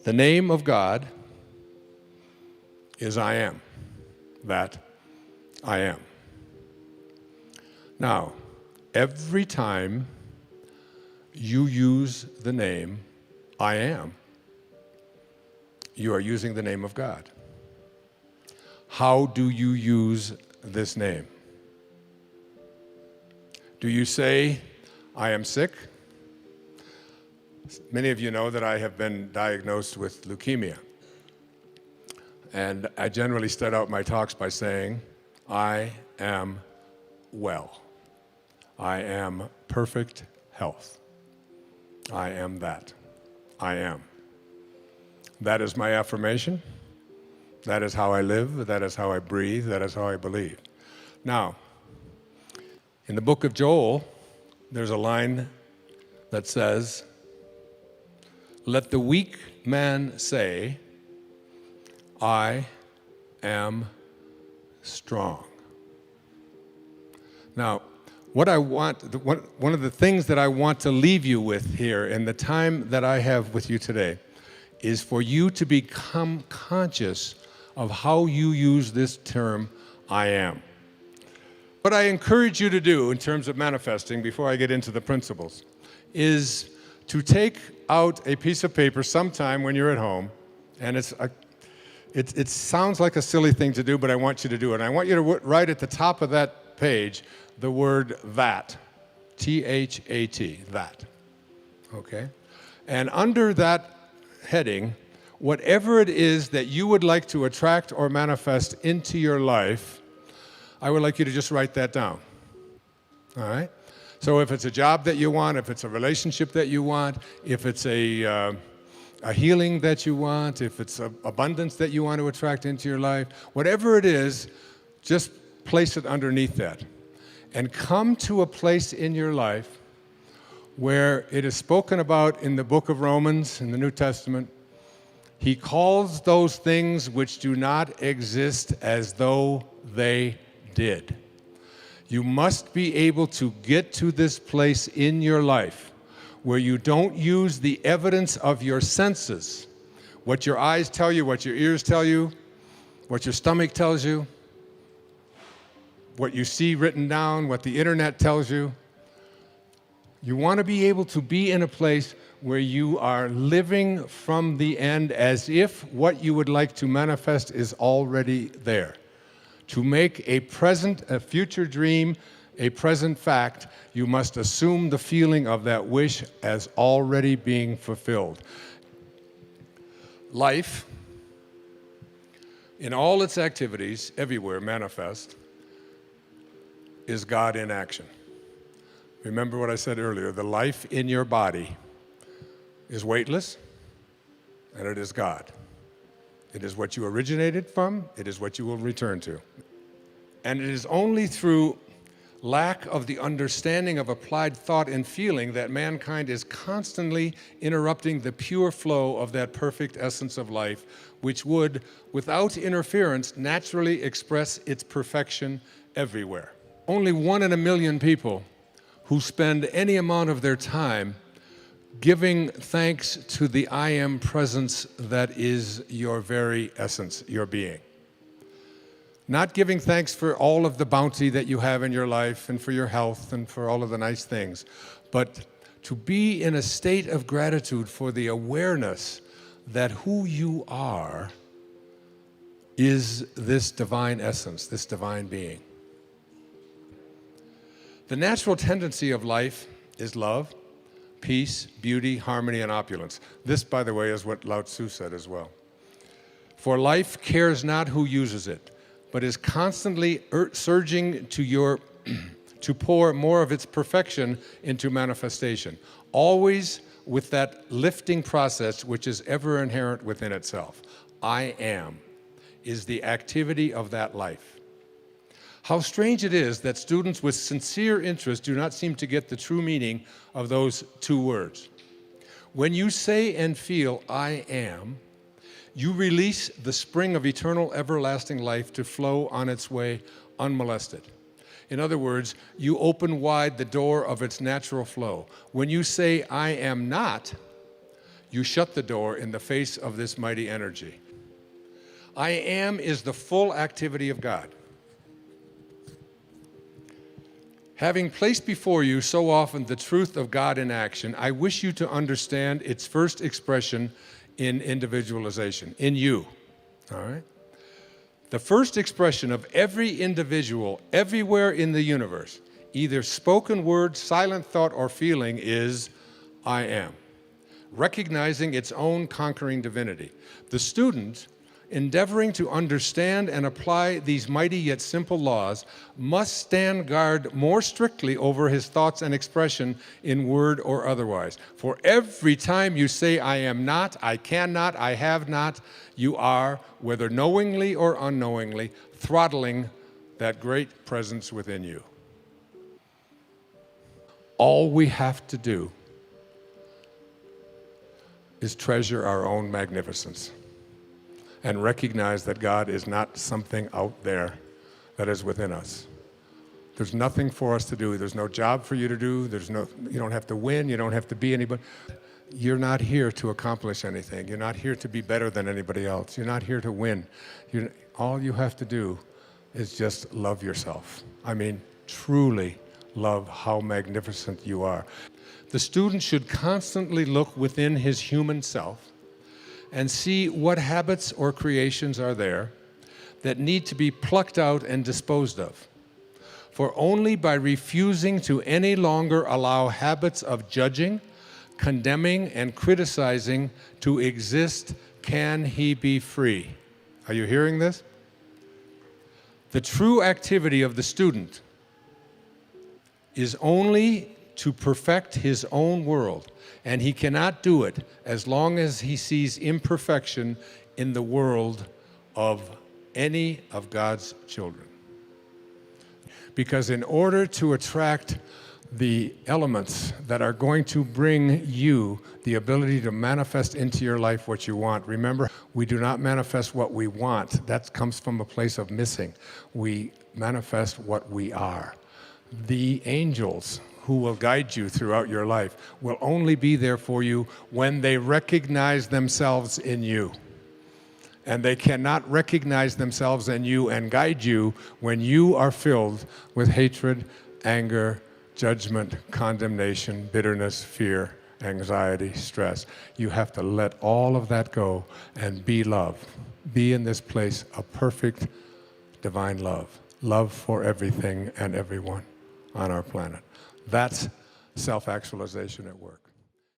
The name of God is I am, that I am. Now, every time you use the name I am, you are using the name of God. How do you use this name? Do you say, I am sick? Many of you know that I have been diagnosed with leukemia. And I generally start out my talks by saying, I am well. I am perfect health. I am that. I am. That is my affirmation. That is how I live. That is how I breathe. That is how I believe. Now, in the book of Joel, there's a line that says, let the weak man say, I am strong. Now, one of the things that I want to leave you with here in the time that I have with you today is for you to become conscious of how you use this term, I am. What I encourage you to do in terms of manifesting, before I get into the principles, is to take out a piece of paper sometime when you're at home, and it sounds like a silly thing to do, but I want you to do it. And I want you to write at the top of that page the word that, T-H-A-T, that, okay? And under that heading, whatever it is that you would like to attract or manifest into your life, I would like you to just write that down, all right? So if it's a job that you want, if it's a relationship that you want, if it's a healing that you want, if it's abundance that you want to attract into your life, whatever it is, just place it underneath that. And come to a place in your life where it is spoken about in the book of Romans, in the New Testament. He calls those things which do not exist as though they did. You must be able to get to this place in your life where you don't use the evidence of your senses, what your eyes tell you, what your ears tell you, what your stomach tells you, what you see written down, what the internet tells you. You want to be able to be in a place where you are living from the end as if what you would like to manifest is already there. To make a future dream, a present fact, you must assume the feeling of that wish as already being fulfilled. Life, in all its activities, everywhere manifest, is God in action. Remember what I said earlier, the life in your body is weightless, and it is God. It is what you originated from, it is what you will return to. And it is only through lack of the understanding of applied thought and feeling that mankind is constantly interrupting the pure flow of that perfect essence of life, which would, without interference, naturally express its perfection everywhere. Only 1 in a million people who spend any amount of their time giving thanks to the I am presence that is your very essence, your being. Not giving thanks for all of the bounty that you have in your life and for your health and for all of the nice things, but to be in a state of gratitude for the awareness that who you are is this divine essence, this divine being. The natural tendency of life is love, peace, beauty, harmony, and opulence. This, by the way, is what Lao Tzu said as well. For life cares not who uses it, but is constantly surging to pour more of its perfection into manifestation, always with that lifting process which is ever inherent within itself. I am is the activity of that life. How strange it is that students with sincere interest do not seem to get the true meaning of those two words. When you say and feel, I am, you release the spring of eternal, everlasting life to flow on its way unmolested. In other words, you open wide the door of its natural flow. When you say, I am not, you shut the door in the face of this mighty energy. I am is the full activity of God. Having placed before you so often the truth of God in action, I wish you to understand its first expression in individualization, in you. All right? The first expression of every individual everywhere in the universe, either spoken word, silent thought, or feeling, is I am, recognizing its own conquering divinity. The student, endeavoring to understand and apply these mighty yet simple laws, must stand guard more strictly over his thoughts and expression in word or otherwise. For every time you say, I am not, I cannot, I have not, you are, whether knowingly or unknowingly, throttling that great presence within you. All we have to do is treasure our own magnificence and recognize that God is not something out there that is within us. There's nothing for us to do. There's no job for you to do. You don't have to win. You don't have to be anybody. You're not here to accomplish anything. You're not here to be better than anybody else. You're not here to win. All you have to do is just love yourself. I mean, truly love how magnificent you are. The student should constantly look within his human self and see what habits or creations are there that need to be plucked out and disposed of. For only by refusing to any longer allow habits of judging, condemning, and criticizing to exist can he be free. Are you hearing this? The true activity of the student is only to perfect his own world, and he cannot do it as long as he sees imperfection in the world of any of God's children. Because in order to attract the elements that are going to bring you the ability to manifest into your life what you want, remember, we do not manifest what we want. That comes from a place of missing. We manifest what we are. The angels who will guide you throughout your life will only be there for you when they recognize themselves in you. And they cannot recognize themselves in you and guide you when you are filled with hatred, anger, judgment, condemnation, bitterness, fear, anxiety, stress. You have to let all of that go and be love. Be in this place of perfect divine love. Love for everything and everyone on our planet. That's self-actualization at work.